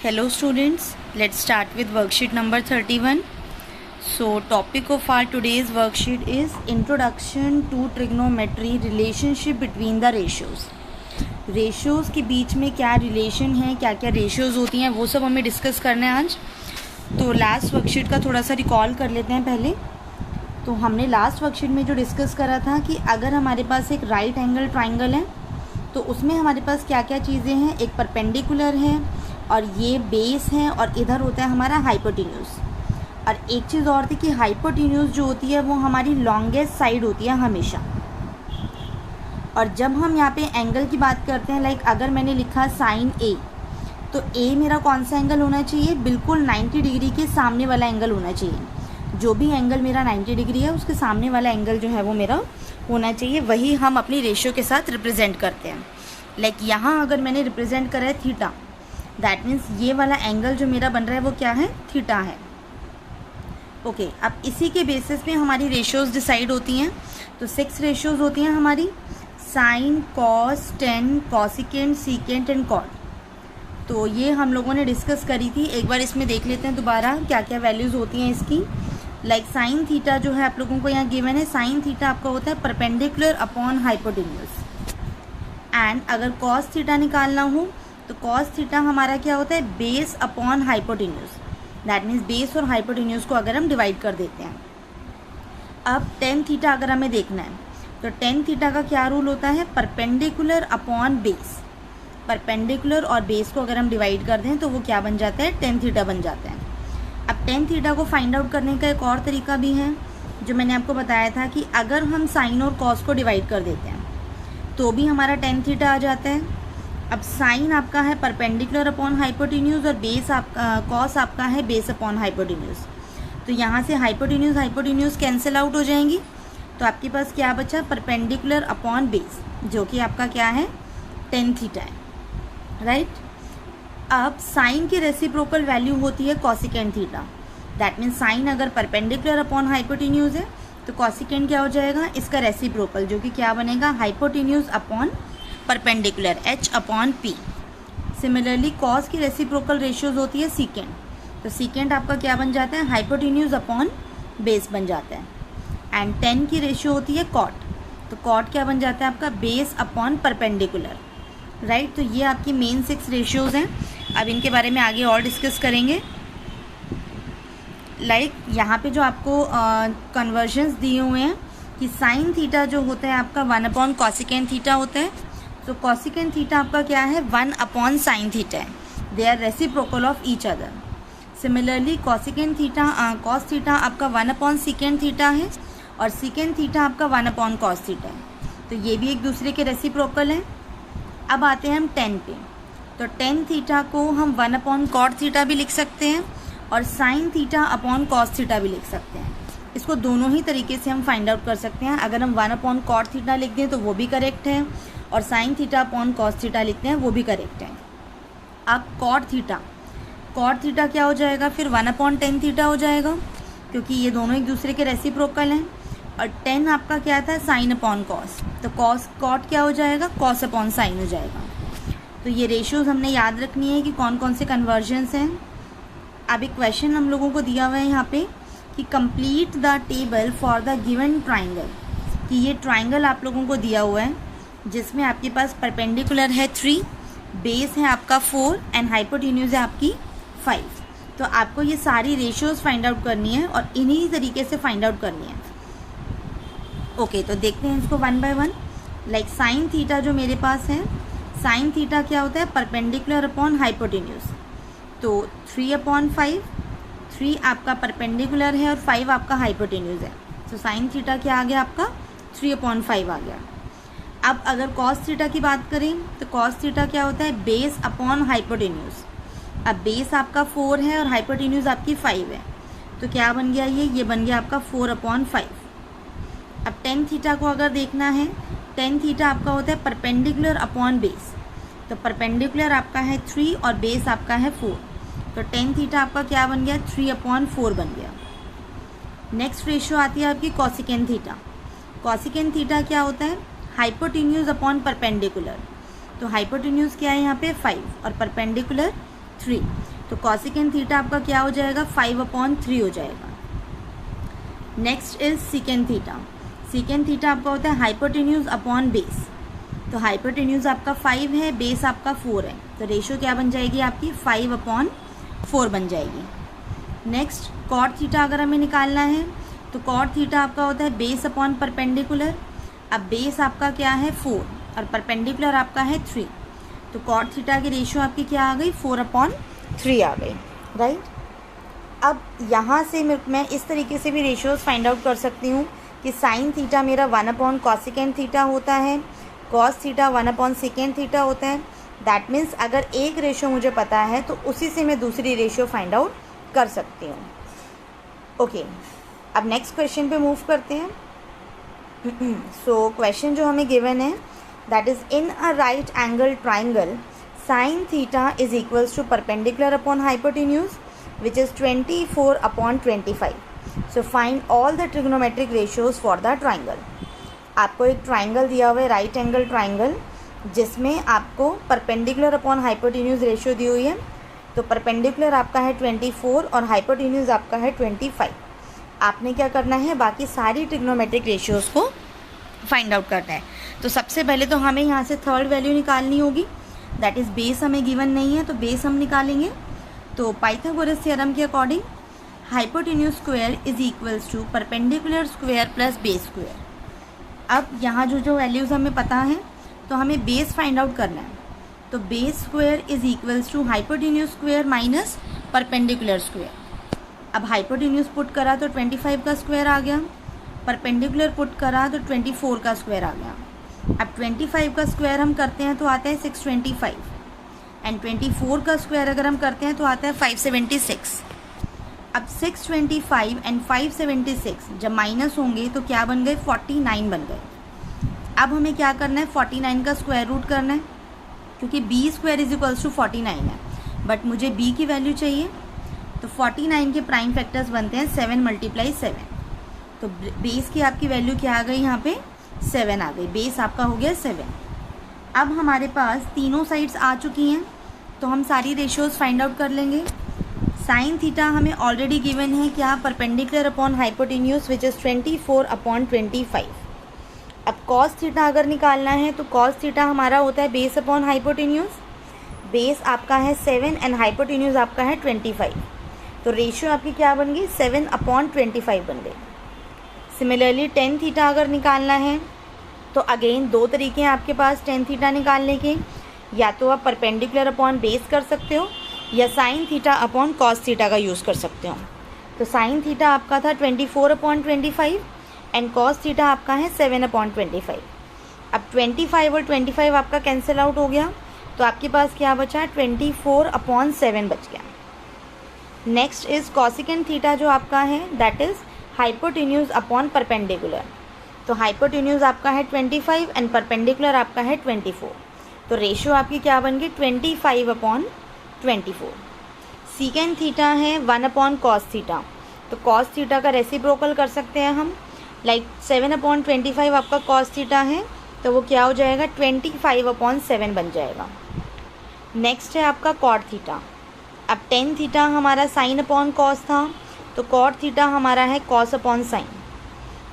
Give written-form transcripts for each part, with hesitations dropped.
Hello students, let's start with worksheet number 31. So topic of our today's worksheet is Introduction to Trigonometry, Relationship between the Ratios. Ratios के बीच में क्या relation है, क्या क्या ratios होती हैं, वो सब हमें डिस्कस करना है आज. तो लास्ट वर्कशीट का थोड़ा सा रिकॉल कर लेते हैं पहले. तो हमने लास्ट वर्कशीट में जो डिस्कस करा था कि अगर हमारे पास एक राइट एंगल ट्राइंगल है तो उसमें हमारे पास क्या क्या चीज़ें हैं. एक परपेंडिकुलर है और ये बेस है और इधर होता है हमारा हाइपोटेन्यूज. और एक चीज़ और थी कि हाइपोटेन्यूज जो होती है वो हमारी लॉन्गेस्ट साइड होती है हमेशा. और जब हम यहाँ पे एंगल की बात करते हैं, लाइक अगर मैंने लिखा साइन ए, तो ए मेरा कौन सा एंगल होना चाहिए, बिल्कुल 90 डिग्री के सामने वाला एंगल होना चाहिए. जो भी एंगल मेरा 90 डिग्री है उसके सामने वाला एंगल जो है वो मेरा होना चाहिए. वही हम अपनी रेशियो के साथ रिप्रेजेंट करते हैं. लाइक यहाँ अगर मैंने रिप्रेजेंट करा है थीटा, दैट मीन्स ये वाला एंगल जो मेरा बन रहा है वो क्या है, थीटा है. ओके, अब इसी के बेसिस पे हमारी रेशियोज़ डिसाइड होती हैं. तो 6 रेशियोज़ होती हैं हमारी: sine, cos, tan, cosecant, secant and cot. तो ये हम लोगों ने डिस्कस करी थी. एक बार इसमें देख लेते हैं दोबारा क्या क्या वैल्यूज़ होती हैं इसकी. लाइक साइन थीटा जो है आप लोगों को यहाँ गिवन है. साइन थीटा आपका होता है परपेंडिकुलर अपॉन हाइपोटेन्यूज. एंड अगर कॉस थीटा निकालना हो तो कॉस थीटा हमारा क्या होता है, base upon hypotenuse. That means base और हाइपोटेन्यूज को अगर हम डिवाइड कर देते हैं. अब टेन थीटा अगर हमें देखना है तो टेन थीटा का क्या रूल होता है, परपेंडिकुलर अपॉन बेस. परपेंडिकुलर और बेस को अगर हम डिवाइड कर दें तो वो क्या बन जाता है, टेन थीटा बन जाता है. अब टेन थीटा को फाइंड आउट करने का एक और तरीका भी है जो मैंने आपको बताया था कि अगर हम साइन और कॉस को डिवाइड कर देते हैं तो भी हमारा टेन थीटा आ जाता है. अब साइन आपका है परपेंडिकुलर अपॉन हाइपोटेन्यूज और बेस कॉस आपका है बेस अपॉन हाइपोटेन्यूज. तो यहाँ से हाइपोटेन्यूज कैंसिल आउट हो जाएंगी. तो आपके पास क्या बचा, परपेंडिकुलर अपॉन बेस, जो कि आपका क्या है, टेन थीटा है. राइट. अब साइन की रेसिप्रोकल वैल्यू होती है cosecant theta. That means sign अगर परपेंडिकुलर अपॉन हाइपोटेन्यूज है तो कॉसिकेंट क्या हो जाएगा, इसका रेसिप्रोकल, जो कि क्या बनेगा, hypotenuse upon perpendicular, h upon p. Similarly cos की रेसिप्रोकल रेशियोज होती है सीकेंट. तो सीकेंट आपका क्या बन जाता है, हाइपोटेन्यूज अपॉन बेस बन जाता है. एंड 10 की रेशियो होती है कॉट. तो कॉट क्या बन जाता है आपका, बेस अपॉन परपेंडिकुलर. राइट. तो ये आपकी मेन 6 रेशियोज़ हैं. अब इनके बारे में आगे और डिस्कस करेंगे. लाइक यहाँ पे जो आपको कन्वर्जन्स दिए हुए हैं कि साइन थीटा जो होता है आपका 1 अपॉन कॉसिकेंट थीटा होता है. तो कॉसिकेंट थीटा आपका क्या है, 1 अपॉन साइन थीटा है. They are reciprocal of each other. Similarly cosecant theta cos theta आपका 1 अपॉन सीकेंट थीटा है और सीकेंट थीटा आपका 1 अपॉन कॉस थीटा है. तो ये भी एक दूसरे के रेसिप्रोकल हैं. अब आते हैं हम 10 पे. तो 10 थीटा को हम 1 अपॉन कॉट थीटा भी लिख सकते हैं और sign theta upon cos theta भी लिख सकते हैं. इसको दोनों ही तरीके से हम फाइंड आउट कर सकते हैं. अगर हम 1 अपॉन कॉट थीटा लिख दें तो वो भी करेक्ट है और sign theta upon cos theta लिखते हैं वो भी करेक्ट है. अब कॉट थीटा क्या हो जाएगा, फिर 1 अपॉन टेन थीटा हो जाएगा, क्योंकि ये दोनों एक दूसरे के रेसिप्रोकल हैं. और 10 आपका क्या था, साइन अपॉन कॉस. तो कॉट क्या हो जाएगा, कॉस अपॉन साइन हो जाएगा. तो ये रेशियोज़ हमने याद रखनी है कि कौन कौन से कन्वर्जन्स हैं. अब एक क्वेश्चन हम लोगों को दिया हुआ है यहाँ पे कि complete the table for the given triangle. कि ये ट्राइंगल आप लोगों को दिया हुआ है जिसमें आपके पास परपेंडिकुलर है 3, बेस है आपका 4 एंड हाइपोटेन्यूज है आपकी 5. तो आपको ये सारी रेशियोज़ फाइंड आउट करनी है और इन्हीं तरीके से फाइंड आउट करनी है. ओके, तो देखते हैं इसको one by one. Like sine theta जो मेरे पास है, साइन थीटा क्या होता है, परपेंडिकुलर अपॉन हाइपोटेन्यूज. तो 3 अपॉन 5, 3 आपका परपेंडिकुलर है और 5 आपका हाइपोटेन्यूज है. तो साइन थीटा क्या आ गया आपका, 3 अपॉन 5 आ गया. अब अगर कॉस थीटा की बात करें तो कॉस थीटा क्या होता है, बेस अपॉन हाइपोटेन्यूज. अब बेस आपका 4 है और हाइपोटेन्यूज आपकी 5 है. तो क्या बन गया, ये बन गया आपका 4 अपॉन 5. अब टेन थीटा को अगर देखना है, टेन थीटा आपका होता है परपेंडिकुलर अपॉन बेस. तो परपेंडिकुलर आपका है 3 और बेस आपका है 4. तो टेन थीटा आपका क्या बन गया, 3 अपॉन 4 बन गया. नेक्स्ट रेशियो आती है आपकी कॉसिकेंट थीटा. कॉसिकेंट थीटा क्या होता है, हाइपोटेन्यूज अपॉन परपेंडिकुलर. तो हाइपोटेन्यूज क्या है यहाँ पे, 5 और परपेंडिकुलर 3. तो कॉसिकेंट थीटा आपका क्या हो जाएगा, 5/3 हो जाएगा। Next is secant theta. Secant theta आपका होता है हाइपोटेन्यूज अपॉन बेस। तो हाइपोटेन्यूज आपका 5 है, बेस आपका 4 है, तो रेशियो क्या बन जाएगी आपकी 5/4 बन जाएगी। नेक्स्ट कॉट थीटा अगर हमें निकालना है तो कॉट थीटा आपका होता है बेस अपॉन परपेंडिकुलर। अब बेस आपका क्या है 4 और परपेंडिकुलर आपका है 3, तो कॉट थीटा की रेशियो आपकी क्या आ गई 4/3 आ गई, राइट। अब यहाँ से मैं इस तरीके से भी रेशियोज फाइंड आउट कर सकती हूँ कि साइन थीटा मेरा 1/कॉसिकेंट थीटा होता है, कॉस थीटा 1/सेकेंट थीटा होता है। दैट मीन्स अगर एक रेशियो मुझे पता है तो उसी से मैं दूसरी रेशियो फाइंड आउट कर सकती हूँ। ओके, अब नेक्स्ट क्वेश्चन पे मूव करते हैं। सो क्वेश्चन जो हमें गिवन है that is in a right angle triangle sine theta is equals to perpendicular upon hypotenuse which is 24/25। So find all the trigonometric ratios for the triangle. आपको एक triangle दिया हुआ है, राइट एंगल ट्राइंगल, जिसमें आपको perpendicular upon hypotenuse ratio दी हुई है। तो परपेंडिकुलर आपका है 24 और हाइपोटेन्यूज आपका है 25। आपने क्या करना है, बाकी सारी ट्रिग्नोमेट्रिक रेशियोज़ को फाइंड आउट करना है। तो सबसे पहले तो हमें यहाँ से थर्ड वैल्यू निकालनी होगी, दैट इज़ बेस हमें गिवन नहीं है तो बेस हम निकालेंगे। तो पाइथागोरस थ्योरम के according hypotenuse square is equals to perpendicular square plus base square. अब यहाँ जो वैल्यूज़ हमें पता है तो हमें बेस फाइंड आउट करना है। तो base square is equals to hypotenuse square minus perpendicular square. अब हाइपोटेन्यूज पुट करा तो 25 का स्क्वायर आ गया, परपेंडिकुलर पुट करा तो 24 का स्क्वायर आ गया। अब 25 का स्क्वायर हम करते हैं तो आता है 625 एंड 24 का स्क्वायर अगर हम करते हैं तो आता है 576। अब 625 एंड 576 जब माइनस होंगे तो क्या बन गए 49 बन गए। अब हमें क्या करना है 49 का स्क्वायर रूट करना है, क्योंकि B square is equals to 49 है, बट मुझे बी की वैल्यू चाहिए। तो 49 के प्राइम फैक्टर्स बनते हैं 7 × 7। तो बेस की आपकी वैल्यू क्या आ गई, यहाँ पे 7 आ गई, बेस आपका हो गया 7। अब हमारे पास तीनों साइड्स आ चुकी हैं तो हम सारी रेशियोज फाइंड आउट कर लेंगे। साइन थीटा हमें ऑलरेडी गिवन है क्या, perpendicular upon hypotenuse which is 24/25। अब कॉस थीटा अगर निकालना है तो कॉस थीटा हमारा होता है बेस अपॉन हाइपोटेन्यूज। बेस आपका है 7 एंड हाइपोटेन्यूज आपका है 25। तो रेशियो आपकी क्या बन गई 7/25 बन गई। सिमिलरली टेन थीटा अगर निकालना है तो अगेन दो तरीके हैं आपके पास टेन थीटा निकालने के, या तो आप परपेंडिकुलर अपॉन बेस कर सकते हो या sign theta upon cos theta का यूज़ कर सकते हो। तो साइन थीटा आपका था 24/25 एंड कॉस थीटा आपका है 7/25। अब 25 और 25 आपका कैंसिल आउट हो गया तो आपके पास क्या बचा 24/7 बच गया। नेक्स्ट इज कॉसिकेंट थीटा जो आपका है that is hypotenuse upon perpendicular. तो हाइपोटेन्यूज आपका है 25 एंड परपेंडिकुलर आपका है 24। तो रेशियो आपकी क्या बन गई 25/24। सीकेंट थीटा है 1/कॉस थीटा। तो कॉस थीटा का रेसिप्रोकल कर सकते हैं हम, लाइक 7/25 आपका कॉस थीटा है तो वो क्या हो जाएगा 25/7 बन जाएगा। नेक्स्ट है आपका कॉट थीटा। अब टेन थीटा हमारा साइन अपॉन कॉस था तो कॉट थीटा हमारा है कॉस अपॉन साइन।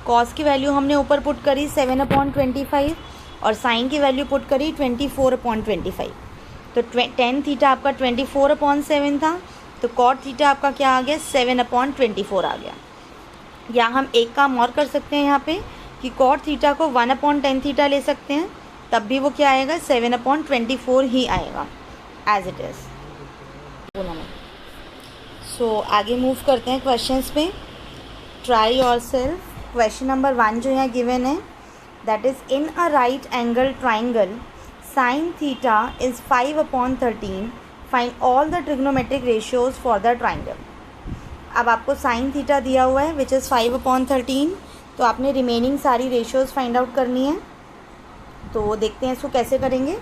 कॉस की वैल्यू हमने ऊपर पुट करी 7/25 और साइन की वैल्यू पुट करी 24/25। तो टेन थीटा आपका 24/7 था तो कॉट थीटा आपका क्या आ गया 7/24 आ गया। या हम एक काम और कर सकते हैं यहाँ पे कि कॉट थीटा को 1/10 थीटा ले सकते हैं, तब भी वो क्या आएगा 7/24 ही आएगा एज इट इज़। सो आगे मूव करते हैं क्वेश्चंस पे। Try yourself. क्वेश्चन नंबर 1 जो है गिवन है that is in a right angle triangle sine theta is 5/13 find all the trigonometric ratios for the triangle. अब आपको साइन थीटा दिया हुआ है विच इज़ 5/13, तो आपने रिमेनिंग सारी रेशियोज फाइंड आउट करनी है। तो देखते हैं इसको कैसे करेंगे।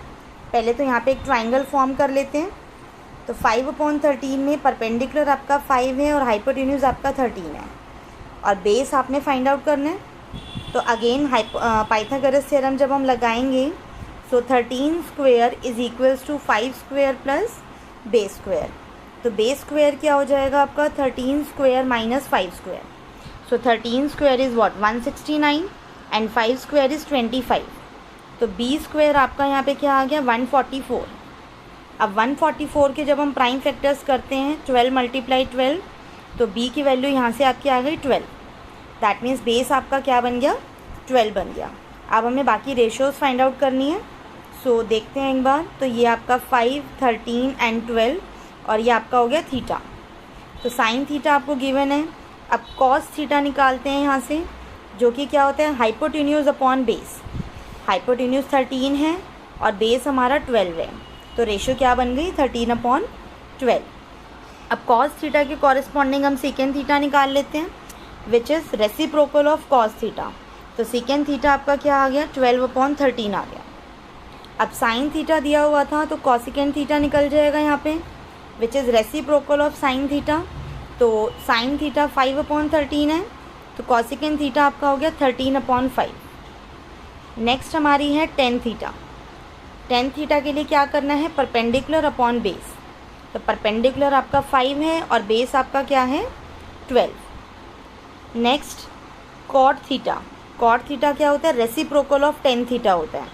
पहले तो यहाँ पे एक ट्राइंगल फॉर्म कर लेते हैं। तो 5/13 में परपेंडिकुलर आपका 5 है और हाइपोटेन्यूज आपका 13 है और बेस आपने फाइंड आउट करना है। तो अगेन पाइथागोरस थ्योरम जब हम लगाएंगे so 13 square is equals to 5 square plus base square. तो बेस स्क्वायर क्या हो जाएगा आपका 13 square minus 5 square. So 13 square is what 169 and 5 square is 25. तो बी स्क्वायर आपका यहाँ पे क्या आ गया 144. अब 144 के जब हम प्राइम फैक्टर्स करते हैं 12 मल्टीप्लाई 12, तो b की वैल्यू यहाँ से आपकी आ गई 12. दैट मीन्स बेस आपका क्या बन गया 12 बन गया. अब हमें बाकी रेशियोज़ फाइंड आउट करनी है. सो देखते हैं एक बार. तो ये आपका 5, 13 एंड 12 और ये आपका हो गया थीटा. तो साइन थीटा आपको गिवन है. अब कॉस थीटा निकालते हैं यहाँ से, जो कि क्या होता है हाइपोटेन्यूज अपॉन बेस. हाइपोटेन्यूज 13 है और बेस हमारा 12 है, तो रेशियो क्या बन गई 13/12. अब कॉस थीटा के कॉरेस्पॉन्डिंग हम सेकेंड थीटा निकाल लेते हैं, which is reciprocal of cos theta. तो सेकेंड थीटा आपका क्या आ गया 12/13 आ गया. अब साइन थीटा दिया हुआ था तो कॉसिकेंड थीटा निकल जाएगा यहाँ पे, which is reciprocal of sine theta. तो साइन थीटा 5/13 है, तो कॉसिकेंड थीटा आपका हो गया 13/5. नेक्स्ट हमारी है टेन थीटा. टेन थीटा के लिए क्या करना है परपेंडिकुलर अपॉन बेस. तो परपेंडिकुलर आपका 5 है और बेस आपका क्या है 12. Next cot theta. Cot theta क्या होता है रेसिप्रोकल ऑफ टेन थीटा होता है.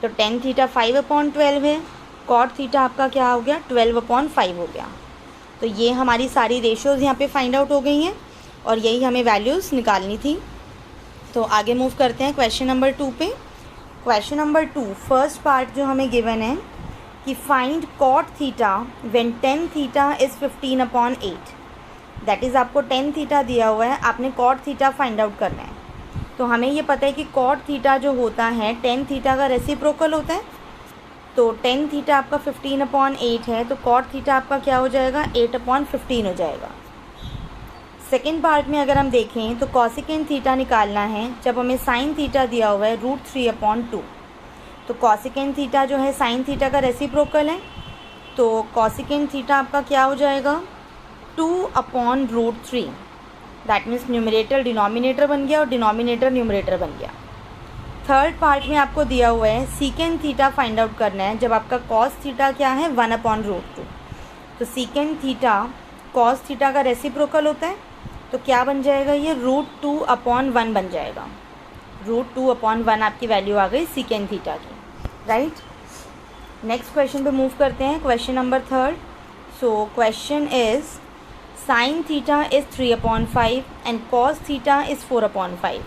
तो टेन थीटा 5/12 है, कॉट थीटा आपका क्या हो गया 12/5 हो गया. तो ये हमारी सारी रेशियोज़ यहाँ पे फाइंड आउट हो गई हैं और यही हमें वैल्यूज़ निकालनी थी. तो आगे मूव करते हैं क्वेश्चन नंबर 2 पे. क्वेश्चन नंबर 2 फर्स्ट पार्ट जो हमें गिवन है कि find cot theta when tan theta is 15/8. That is आपको टेन थीटा दिया हुआ है, आपने कॉट थीटा फाइंड आउट करना है. तो हमें ये पता है कि कॉट थीटा जो होता है टेन थीटा का रेसिप्रोकल होता है. तो टेन थीटा आपका 15/8 है, तो कॉट थीटा आपका क्या हो जाएगा 8/15 हो जाएगा. सेकेंड पार्ट में अगर हम देखें तो कॉसिकेंड थीटा निकालना है जब हमें साइन थीटा दिया हुआ है √3/2. तो कॉसिकेंड थीटा जो है साइन थीटा का रेसिप्रोकल है, तो कॉसिकेंड थीटा आपका क्या हो जाएगा 2/√3. दैट मीन्स न्यूमरेटर डिनोमिनेटर बन गया और डिनोमिनेटर न्यूमरेटर बन गया. थर्ड पार्ट में आपको दिया हुआ है सीकेंड थीटा फाइंड आउट करना है जब आपका कॉस थीटा क्या है 1/√2. तो सीकेंड थीटा कॉस थीटा का रेसिप्रोकल होता है, तो क्या बन जाएगा ये √2/1 बन जाएगा. √2/1 आपकी वैल्यू आ गई सीकेंड थीटा की. राइट. नेक्स्ट क्वेश्चन पे मूव करते हैं. Question number 3. So question is sine theta is 3/5 and cos theta is 4/5.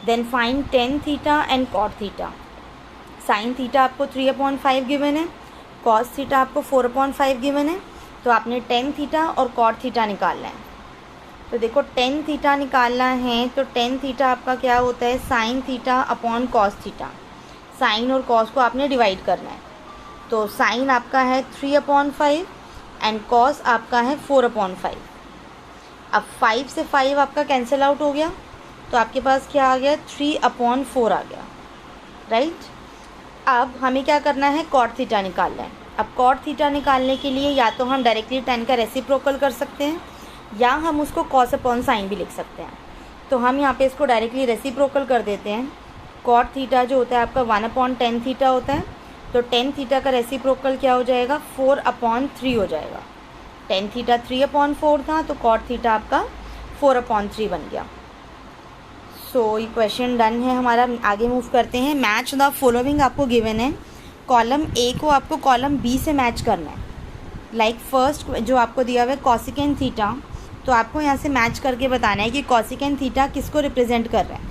Then find tan theta and cot theta. Sine theta आपको 3/5 गिवन है, कॉस थीटा आपको 4/5 given है. तो आपने टेन थीटा और कॉट थीटा निकालना है. तो देखो टेन थीटा निकालना है, तो टेन थीटा आपका क्या होता है sine theta upon cos theta. Sine और कॉस को आपने डिवाइड करना है. तो साइन आपका है 3/5 एंड कॉस आपका है 4/5. अब 5 से 5 आपका कैंसिल आउट हो गया, तो आपके पास क्या आ गया 3/4 आ गया. राइट. अब हमें क्या करना है कॉट थीटा निकालना है. अब कॉट थीटा निकालने के लिए या तो हम डायरेक्टली टेन का रेसिप्रोकल कर सकते हैं या हम उसको कॉस अपॉन साइन भी लिख सकते हैं. तो हम यहाँ पे इसको डायरेक्टली रेसिप्रोकल कर देते हैं. कॉट थीटा जो होता है आपका 1/10 थीटा होता है, तो टेन थीटा का रेसिप्रोकल क्या हो जाएगा 4/3 हो जाएगा. टेन थीटा 3/4 था, तो कॉट थीटा आपका 4/3 बन गया. सो ये क्वेश्चन डन है हमारा. आगे मूव करते हैं. मैच द फॉलोइंग आपको गिवन है. कॉलम ए को आपको कॉलम बी से मैच करना है. लाइक फर्स्ट जो आपको दिया हुआ है कॉसिकेंड थीटा, तो आपको यहाँ से मैच करके बताना है कि कॉसिकेंड थीटा किसको रिप्रेजेंट कर रहा है.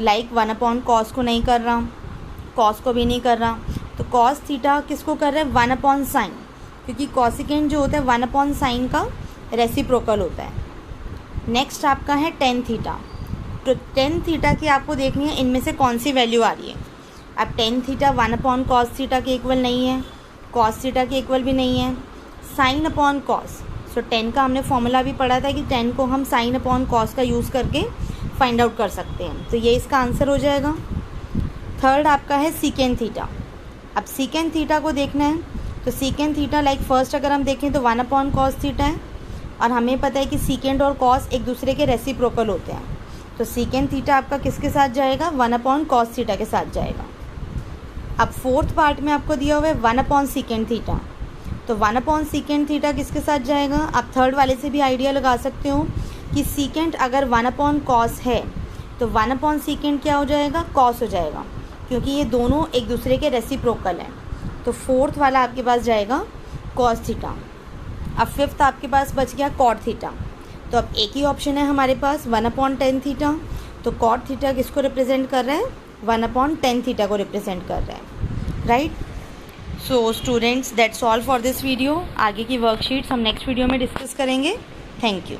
लाइक 1/cos को नहीं कर रहा, कॉस को भी नहीं कर रहा, तो कॉस थीटा किसको कर रहा है 1/sin, क्योंकि कॉसिकेंड जो होता है 1/sin का रेसिप्रोकल होता है. नेक्स्ट आपका है टेन थीटा. तो टेन थीटा की आपको देखनी है इनमें से कौन सी वैल्यू आ रही है. अब टेन थीटा 1/cos थीटा के इक्वल नहीं है, कॉस थीटा के इक्वल भी नहीं है. साइन अपॉन कॉस, सो टेन का हमने फॉर्मूला भी पढ़ा था कि टेन को हम साइन अपॉन कॉस का यूज़ करके फाइंड आउट कर सकते हैं. तो ये इसका आंसर हो जाएगा. थर्ड आपका है सीकेंड थीटा. अब सीकेंड थीटा को देखना है, तो सीकेंड थीटा लाइक फर्स्ट अगर हम देखें तो 1/cos थीटा है और हमें पता है कि सीकेंड और कॉस एक दूसरे के रेसिप्रोकल होते हैं. तो सीकेंड थीटा आपका किसके साथ जाएगा 1/cos थीटा के साथ जाएगा. अब फोर्थ पार्ट में आपको दिया हुआ है 1/secant थीटा. तो 1/सेकेंड थीटा किसके साथ जाएगा? आप थर्ड वाले से भी आइडिया लगा सकते हो कि सीकेंट अगर 1/कॉस है तो 1/सेकेंड क्या हो जाएगा? कॉस हो जाएगा, क्योंकि ये दोनों एक दूसरे के रेसिप्रोकल हैं। तो फोर्थ वाला आपके पास जाएगा कॉस थीटा। अब फिफ्थ आपके पास बच गया कॉट थीटा। तो अब एक ही ऑप्शन है हमारे पास 1/tan थीटा। तो कॉट थीटा किसको रिप्रेजेंट कर रहा है? 1/tan थीटा को रिप्रेजेंट कर रहा है, right. So students, that's all for this video. आगे की वर्कशीट्स हम नेक्स्ट वीडियो में डिस्कस करेंगे। Thank you.